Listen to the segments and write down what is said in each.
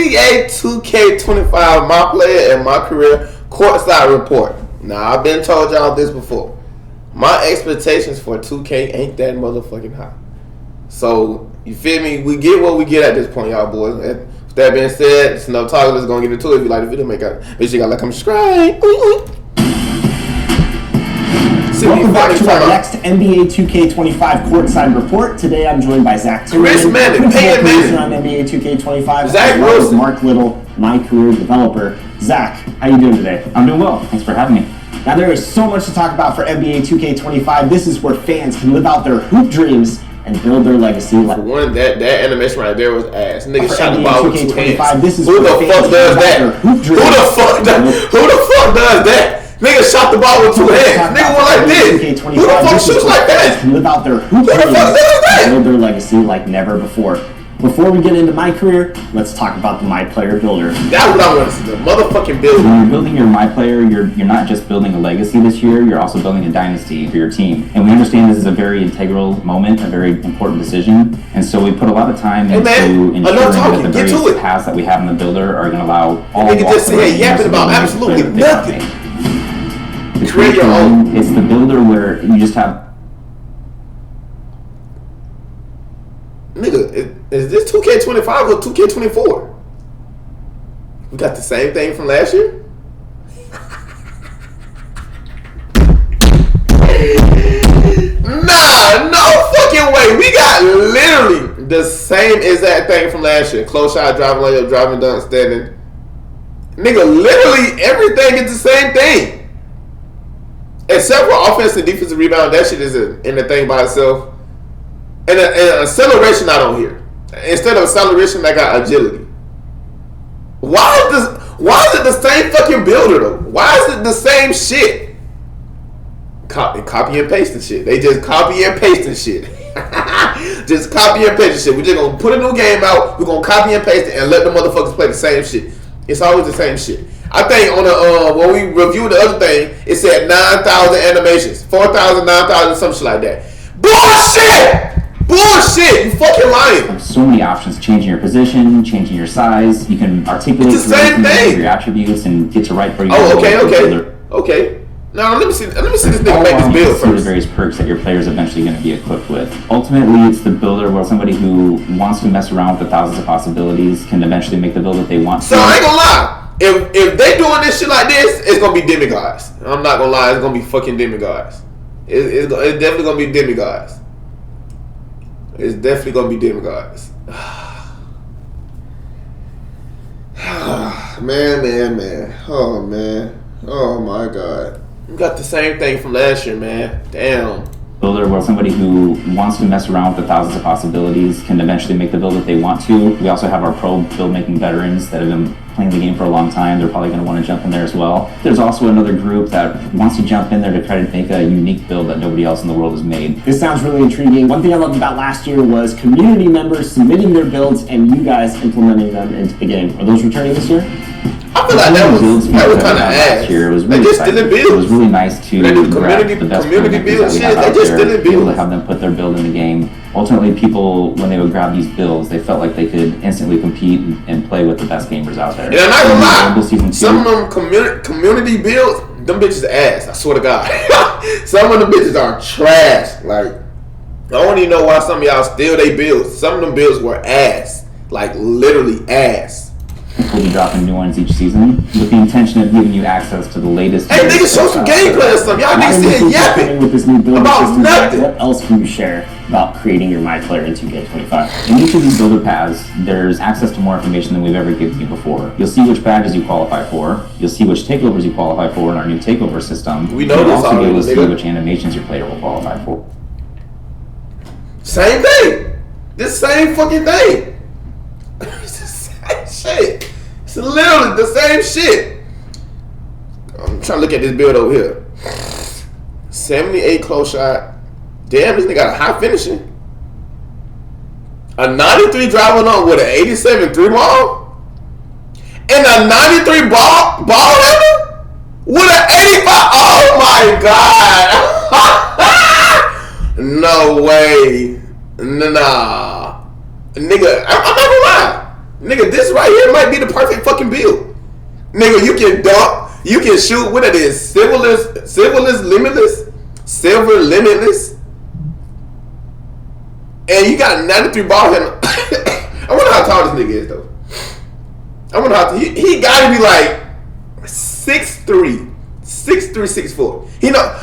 NBA 2K25, my player and my career courtside report. Now, I've been told y'all this before. My expectations for 2K ain't that motherfucking high. So, you feel me? We get what we get at this point, y'all boys. And with that being said, it's enough talking. Let's go and get into it. If you like the video, make sure you got like, comment, subscribe. Welcome back to our next NBA 2K25 courtside report. Today I'm joined by Zach Chris Manning, Payne Manning on NBA 2K25. Zach Wilson, Mark Little, my career developer. Zach, how you doing today? I'm doing well. Thanks for having me. Now there is so much to talk about for NBA 2K25. This is where fans can live out their hoop dreams and build their legacy. For one, that animation right there was ass. Nigga shot the NBA ball with 2 hands. This is Who where the fuck fans does can live out that? their hoop dreams. Who the fuck does that? Nigga shot the ball with 2 hands. Nigga went like this. Who the fuck shoots like that? Can live out their hoop Who the fuck does that? and build their legacy like never before. Before we get into my career, let's talk about the My Player Builder. That's what I want to see. The motherfucking builder. When you're building your My Player, you're not just building a legacy this year, you're also building a dynasty for your team. And we understand this is a very integral moment, a very important decision. And so we put a lot of time into ensuring that the various paths that we have in the builder are going to allow all of us to yapping about absolutely nothing. Create your own. It's the builder where you just have. Nigga, is this 2K25 or 2K24? We got the same thing from last year? Nah, no fucking way. We got literally the same exact thing from last year. Close shot, driving layup, driving dunk, standing. Nigga, literally everything is the same thing. Except for offense and defensive rebound, that shit is in the thing by itself. And an acceleration I don't hear. Instead of acceleration, I got agility. Why is it the same fucking builder though? Why is it the same shit? Copy and paste the shit. They just copy and paste the shit. Just copy and paste the shit. We're just gonna put a new game out. We're gonna copy and paste it and let the motherfuckers play the same shit. It's always the same shit. I think on the when we reviewed the other thing, it said 9,000 animations, 4,000, 9,000, some shit like that. Bullshit! Bullshit! You fucking lying. So many options: changing your position, changing your size. You can articulate the same thing. Your attributes and get to right where you. Okay. Now let me see this nigga make this build first. The various perks that your player is eventually going to be equipped with. Ultimately, it's the builder where somebody who wants to mess around with the thousands of possibilities can eventually make the build that they want to. So I ain't gonna lie. If they doing this shit like this, it's gonna be demigods. I'm not gonna lie, it's gonna be fucking demigods. It's definitely gonna be demigods. It's definitely gonna be demigods. man. Oh man. Oh my god. We got the same thing from last year, man. Damn. Builder where somebody who wants to mess around with the thousands of possibilities can eventually make the build that they want to. We also have our pro build making veterans that have been playing the game for a long time. They're probably going to want to jump in there as well. There's also another group that wants to jump in there to try to make a unique build that nobody else in the world has made. This sounds really intriguing. One thing I loved about last year was community members submitting their builds and you guys implementing them into the game. Are those returning this year? I feel like that was kind of ass. It was really it was really nice to grab the best community build shit. They just didn't be able to have them put their build in the game. Ultimately, people, when they would grab these builds, they felt like they could instantly compete and play with the best gamers out there. And I'm not gonna lie, some of them community builds, them bitches ass. I swear to God, some of them bitches are trash. Like I don't even know why some of y'all steal they builds. Some of them builds were ass, like literally ass. We'll be dropping new ones each season with the intention of giving you access to the latest. Hey, niggas, show some gameplay or something. Y'all niggas still yapping with this new builder about system. nothing. What else can you share about creating your My Player in 2K25? In each of these builder paths, there's access to more information than we've ever given you before. You'll see which badges you qualify for. You'll see which takeovers you qualify for in our new takeover system. We know this already. You'll also be able to see which animations your player will qualify for. Same thing. This same fucking thing. It's the same shit. It's literally the same shit. I'm trying to look at this build over here. 78 close shot. Damn, this nigga got a high finishing. A 93 driving on with an 87 three ball. And a 93 ball handler with an 85. Oh my god. No way. Nah. Nigga, I'm not gonna lie. Nigga, this right here might be the perfect fucking build. Nigga, you can dunk, you can shoot. What it is? Silver limitless. And you got 93 ball handle. I wonder how tall this nigga is though. I wonder how he gotta be like 6'3", 6'4". He know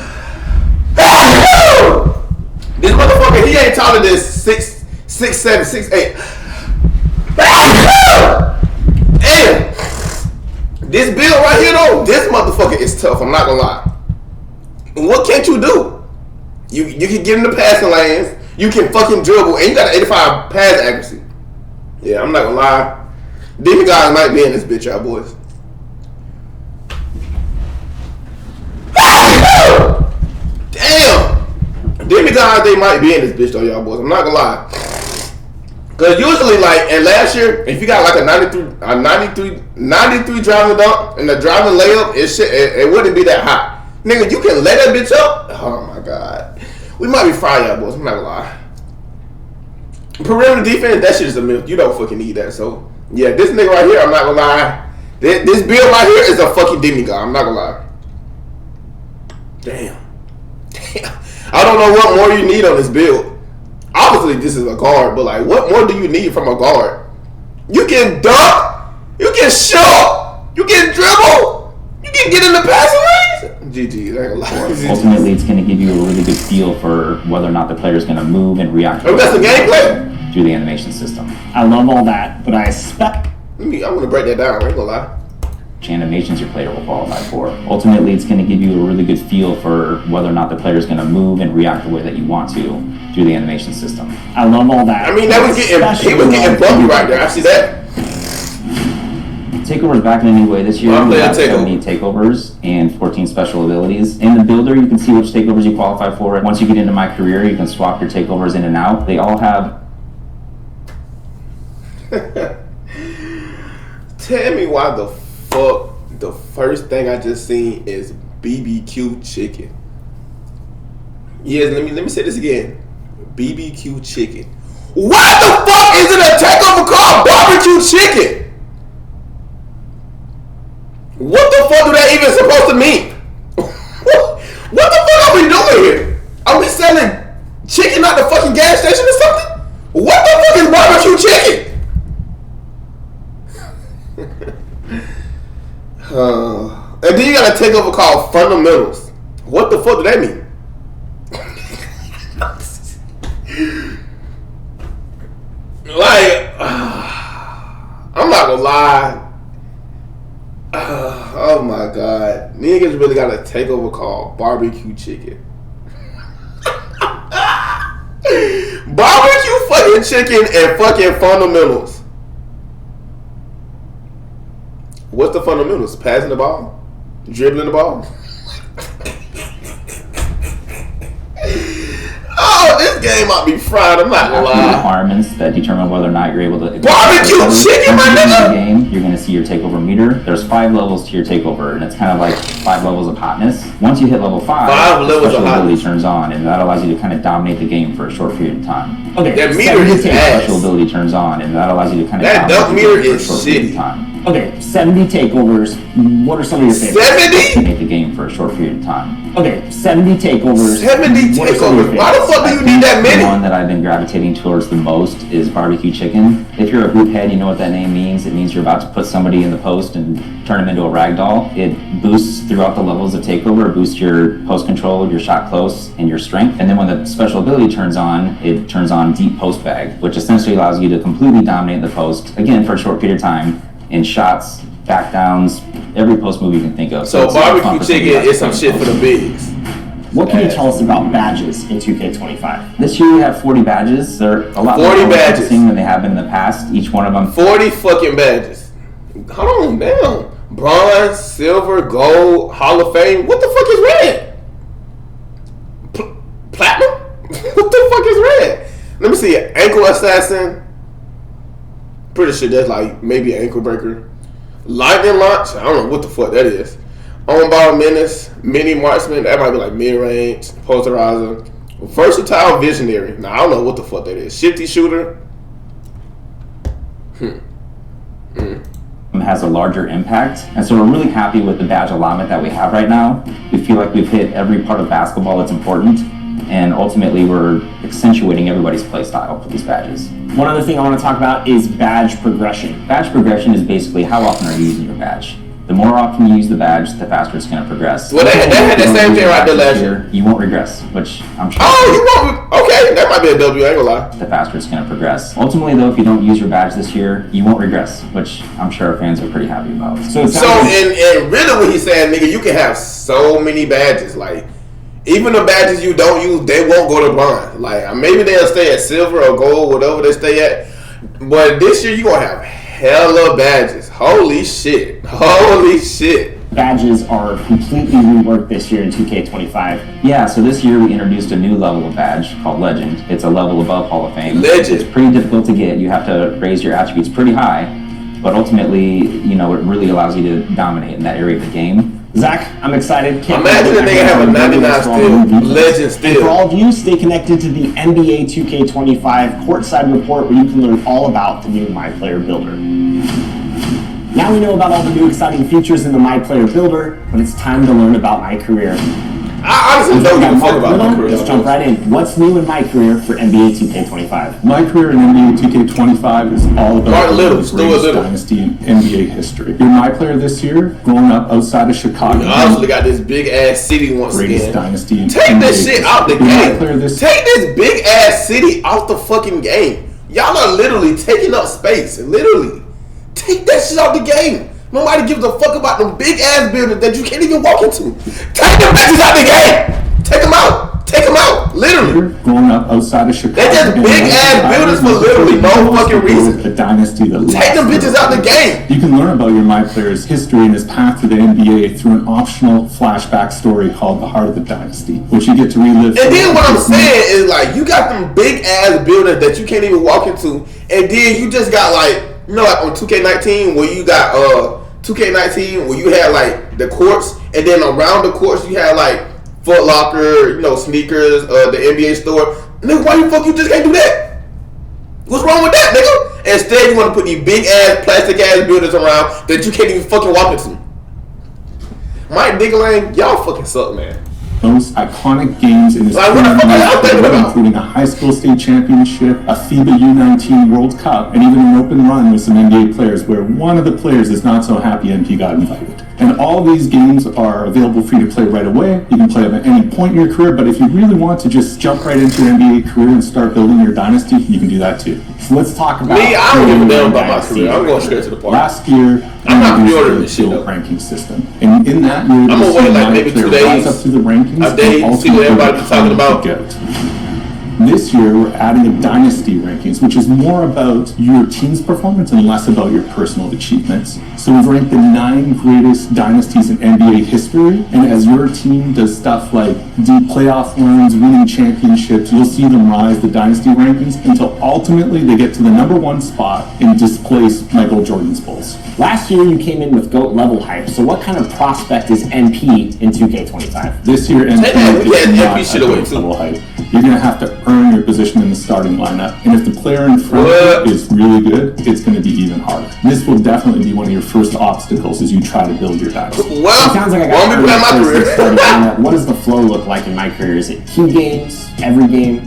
this motherfucker. He ain't taller than 6'7", 6'8". And this build right here though, this motherfucker is tough. I'm not gonna lie. What can't you do? You can get in the passing lanes. You can fucking dribble, and you got an 85 pass accuracy. Yeah, I'm not gonna lie. These guys might be in this bitch, y'all boys. Damn! These guys, they might be in this bitch though, y'all boys. I'm not gonna lie. Cause usually, like, and last year, if you got like a 93 driving dunk and the driving layup, it wouldn't be that hot. Nigga, you can let that bitch up. Oh my god. We might be fried, y'all boys. I'm not gonna lie. Perimeter defense, that shit is a myth. You don't fucking need that. So, yeah, this nigga right here, I'm not gonna lie. This build right here is a fucking demigod. I'm not gonna lie. Damn. I don't know what more you need on this build. Obviously, this is a guard, but like, what more do you need from a guard? You can dunk. You can shoot. You can dribble. You can get in the passing lanes. GG, I ain't gonna lie. Ultimately, it's going to give you a really good feel for whether or not the player is going to move and react. Oh, that's the gameplay through the animation system. I love all that, but I expect. I'm gonna break that down. I ain't gonna lie. Which animations your player will qualify for. Ultimately, it's going to give you a really good feel for whether or not the player is going to move and react the way that you want to through the animation system. I love all that. I mean, he was getting bumpy right there. I see that. Takeover's back in a new way this year. We have 70 takeovers and 14 special abilities. In the builder, you can see which takeovers you qualify for. Once you get into my career, you can swap your takeovers in and out. They all have... Tell me why the fuck the first thing I just seen is BBQ chicken. Yes, let me say this again. BBQ chicken. What the fuck is it a takeover called barbecue chicken? What the fuck do that even supposed to mean? What the fuck are we doing here? Are we selling chicken at the fucking gas station or something? What the fuck is barbecue chicken? And then you got a takeover called fundamentals. What the fuck do that mean? Like, I'm not gonna lie. Oh my god, niggas really got a takeover called barbecue chicken. Barbecue fucking chicken and fucking fundamentals. What's the fundamentals? Passing the ball? Dribbling the ball? Oh, this game might be fried. I'm not gonna lie. Requirements that determine whether or not you're able to... Barbecue chicken, my nigga! Game, you're going to see your takeover meter. There's 5 levels to your takeover, and it's kind of like 5 levels of hotness. Once you hit level 5, special ability turns on, and that allows you to kind of dominate the game for a short period of time. Okay, that meter is ass. Special ability turns on, and that allows you to kind of dominate the game for a short period of time. Okay, 70 takeovers. What are some of your favorites? 70? Make the game for a short period of time. Okay, 70 takeovers. 70 takeovers. Why the fuck do you need that many? The one that I've been gravitating towards the most is barbecue chicken. If you're a hoop head, you know what that name means. It means you're about to put somebody in the post and turn them into a rag doll. It boosts throughout the levels of takeover. It boosts your post control, your shot close, and your strength. And then when the special ability turns on, it turns on deep post bag, which essentially allows you to completely dominate the post, again, for a short period of time, in shots, back downs, every post move you can think of. So barbecue chicken is some shit for the bigs. What can you tell us about badges in 2K25? This year we have 40 badges. They're a lot more interesting than they have been in the past. Each one of them. 40 fucking badges. Hold on, damn. Bronze, silver, gold, Hall of Fame. What the fuck is red? Platinum? What the fuck is red? Let me see. Ankle assassin. Pretty sure that's like maybe an ankle breaker. Lightning launch. I don't know what the fuck that is. On ball menace, mini marksman. That might be like mid range, posterizer. Versatile visionary. Now I don't know what the fuck that is. Shifty shooter. has a larger impact. And so we're really happy with the badge alignment that we have right now. We feel like we've hit every part of basketball that's important, and ultimately we're accentuating everybody's play style for these badges. One other thing I want to talk about is badge progression. Badge progression is basically how often are you using your badge. The more often you use the badge, the faster it's going to progress. Well, they had the same thing right there last year. You won't regress, which I'm sure. Oh, you won't? Okay, that might be a W, I ain't gonna lie. The faster it's going to progress. Ultimately, though, if you don't use your badge this year, you won't regress, which I'm sure our fans are pretty happy about. So and really what he's saying, nigga, you can have so many badges. Like, even the badges you don't use, they won't go to bronze. Like, maybe they'll stay at silver or gold, whatever they stay at. But this year, you're gonna have hella badges. Holy shit. Holy shit. Badges are completely reworked this year in 2K25. Yeah, so this year we introduced a new level of badge called Legend. It's a level above Hall of Fame. Legend. It's pretty difficult to get. You have to raise your attributes pretty high, but ultimately, you know, it really allows you to dominate in that area of the game. Zach, I'm excited. Imagine that they have a 99 still. Legend still. And for all of you, stay connected to the NBA 2K25 courtside report where you can learn all about the new My Player Builder. Now we know about all the new exciting features in the My Player Builder, but it's time to learn about my career. I honestly don't give a fuck about my career. Let's jump right in. What's new in my career for NBA 2K25? My career in NBA 2K25 is all about the greatest Little. dynasty in NBA history. You're my player this year, growing up outside of Chicago. You honestly got this big ass city once greatest again. dynasty in Take NBA this shit history. out the You're my game. player this Take this big ass city out the fucking game. Y'all are literally taking up space. Literally. Take that shit out the game. Nobody gives a fuck about them big ass buildings that you can't even walk into. Take them bitches out the game. Take them out. Take them out. Literally. Growing up outside of Chicago. They're just big ass buildings for literally no fucking reason. A dynasty that Take them bitches out the game. You can learn about your My Player's history and his path to the NBA through an optional flashback story called The Heart of the Dynasty, which you get to relive. And then what I'm saying is, like, you got them big ass buildings that you can't even walk into, and then you just got, like, you know, like on 2K19 where you got 2K19 where you had like the courts, and then around the courts you had like Foot Locker, you know, sneakers, the NBA store. Nigga, why the fuck you just can't do that? What's wrong with that, nigga? Instead, you want to put these big ass plastic ass buildings around that you can't even fucking walk into. Mike Diggling, y'all fucking suck, man. Most iconic games in his Like, what the fuck are y'all thinking about? including a high school state championship, a FIBA U19 World Cup, and even an open run with some NBA players where one of the players is not so happy MP got invited. And all these games are available for you to play right away. You can play them at any point in your career, but if you really want to just jump right into your NBA career and start building your dynasty, you can do that too. So let's talk about Me, I don't give a damn about my career. I'm going straight to the part. Last year, I'm not we pre-ordering introduced this shit, the though. ranking system. And in that year, I'm gonna wait like maybe 2 days, rise up to the rankings, a day, and see what everybody's ultimately talking about. become the GOAT. This year, we're adding a dynasty rankings, which is more about your team's performance and less about your personal achievements. So we've ranked the 9 greatest dynasties in NBA history, and as your team does stuff like deep playoff runs, winning championships, you'll see them rise the dynasty rankings until ultimately they get to the #1 spot and displace Michael Jordan's Bulls. Last year you came in with GOAT level hype, so what kind of prospect is NP in 2K25? This year, Take that, NP we is had not NP shit at away, GOAT too. level hype. You're going to have to earn your position in the starting lineup, and if the player in front What? of you is really good, it's going to be even harder. This will definitely be one of your first obstacles as you try to build your dynasty. Well, It sounds like I won't got be playing my career. What does the flow look like in my career? Is it key games, every game?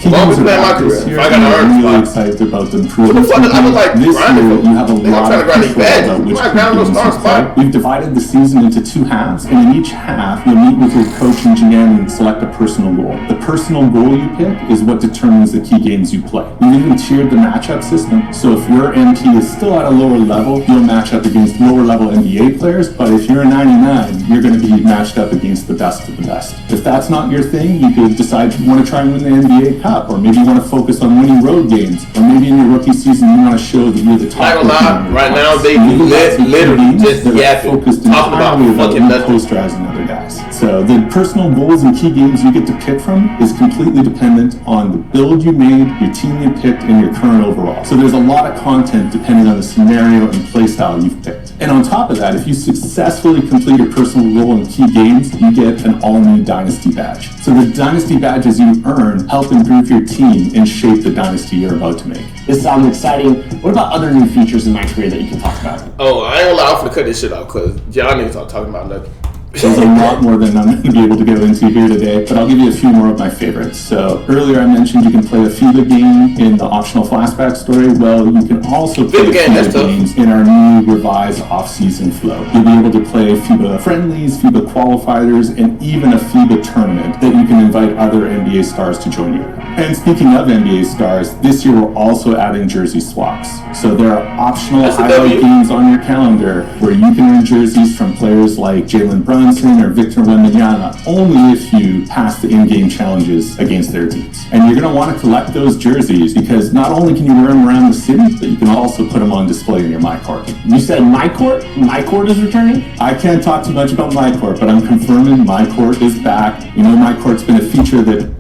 Won't be Teams are playing my back this career. year, If I gotta and earn I'm really spots. excited about the What improvements. the fuck? I was like This grinding year, for- you have a Nigga, I'm lot trying to of grind these control badges. about which I'm grinding those games star you play. spots. We've divided the season into 2 halves, and in each half, you'll meet with your coach and GM and select a personal goal. The personal goal you pick is what determines the key games you play. We've even tiered the matchup system, so if your MP is still at a lower level, you'll match up against lower level NBA players, but if you're a 99, you're going to be matched up against the best of the best. If that's not your thing, you could decide you want to try and win the NBA Cup, or maybe you want to focus on winning road games, or maybe in your rookie season you want to show that you're the top. Not gonna lie, rookie in your right now class. they Maybe that's the literally games just that are yapping, focused talking about entirely fucking you nothing. posterized and other guys. So the personal goals and key games you get to pick from is completely dependent on the build you made, your team you picked, and your current overall. So there's a lot of content depending on the scenario and play style you've picked. And on top of that, if you successfully complete your personal goal and key games, you get an all-new Dynasty badge. So the Dynasty badges you earn help improve with your team and shape the dynasty you're about to make. This sounds exciting. What about other new features in my career that you can talk about? Oh, I ain't gonna lie, I'm finna cut this shit out because y'all niggas are talking about nothing. There's a lot more than I'm going to be able to go into here today, but I'll give you a few more of my favorites. So earlier I mentioned you can play a FIBA game in the optional flashback story. Well, you can also play FIBA games in our new revised off-season flow. You'll be able to play FIBA friendlies, FIBA qualifiers, and even a FIBA tournament that you can invite other NBA stars to join you. And speaking of NBA stars, this year we're also adding jersey swaps. So there are optional highlight games on your calendar where you can earn jerseys from players like Jalen Brunson or Victor Wembanyama only if you pass the in-game challenges against their teams. And you're going to want to collect those jerseys because not only can you wear them around the city, but you can also put them on display in your MyCourt. You said MyCourt? MyCourt is returning? I can't talk too much about MyCourt, but I'm confirming MyCourt is back. You know, MyCourt's been a feature that...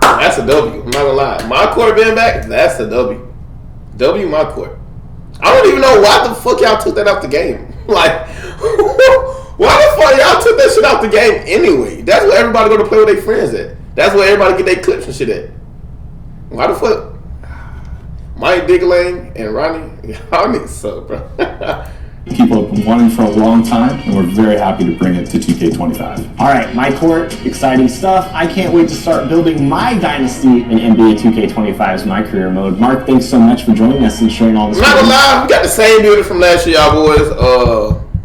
That's a W. I'm not gonna lie. MyCourt being back, that's a W. W MyCourt. I don't even know why the fuck y'all took that out the game. Like, why the fuck y'all took that shit out the game anyway? That's where everybody go to play with their friends at. That's where everybody get their clips and shit at. Why the fuck? Mike Dick Lane and Ronnie, y'all niggas suck, bro. People have been wanting for a long time, and we're very happy to bring it to 2K25. All right, MyCourt, exciting stuff. I can't wait to start building my dynasty in NBA 2K25's My Career mode. Mark, thanks so much for joining us and sharing all this. I'm not gonna lie, we got the same building from last year, y'all boys.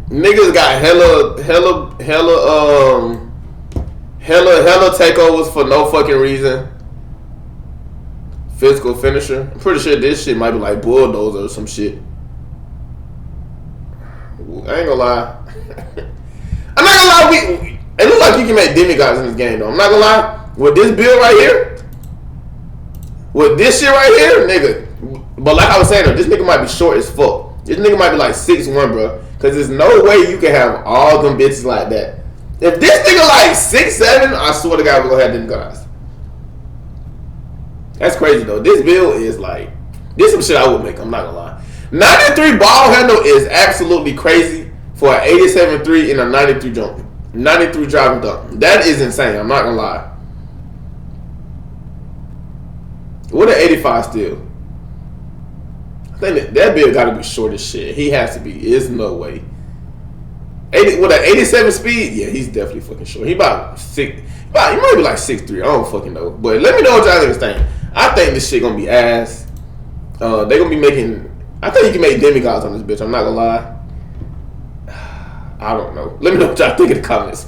Niggas got hella takeovers for no fucking reason. Physical finisher. I'm pretty sure this shit might be like Bulldozer or some shit. I ain't gonna lie. I'm not gonna lie. It looks like you can make demigods in this game, though. I'm not gonna lie. With this build right here, with this shit right here, nigga. But like I was saying, though, this nigga might be short as fuck. This nigga might be like 6'1", bro. Because there's no way you can have all them bitches like that. If this nigga like 6'7", I swear to God, we're gonna have demigods. That's crazy, though. This build is like, this some shit I would make. I'm not gonna lie. 93 ball handle is absolutely crazy for an 87-3 and a 93 jump. 93 driving dunk. That is insane. I'm not gonna lie. What an 85 steal. I think that build gotta be short as shit. He has to be. There's no way. With an 87 speed, yeah, he's definitely fucking short. He about 6. He might be like 6'3". I don't fucking know. But let me know what y'all niggas think. I think this shit gonna be ass. They gonna be making. I think you can make demigods on this bitch. I'm not gonna lie. I don't know. Let me know what y'all think in the comments.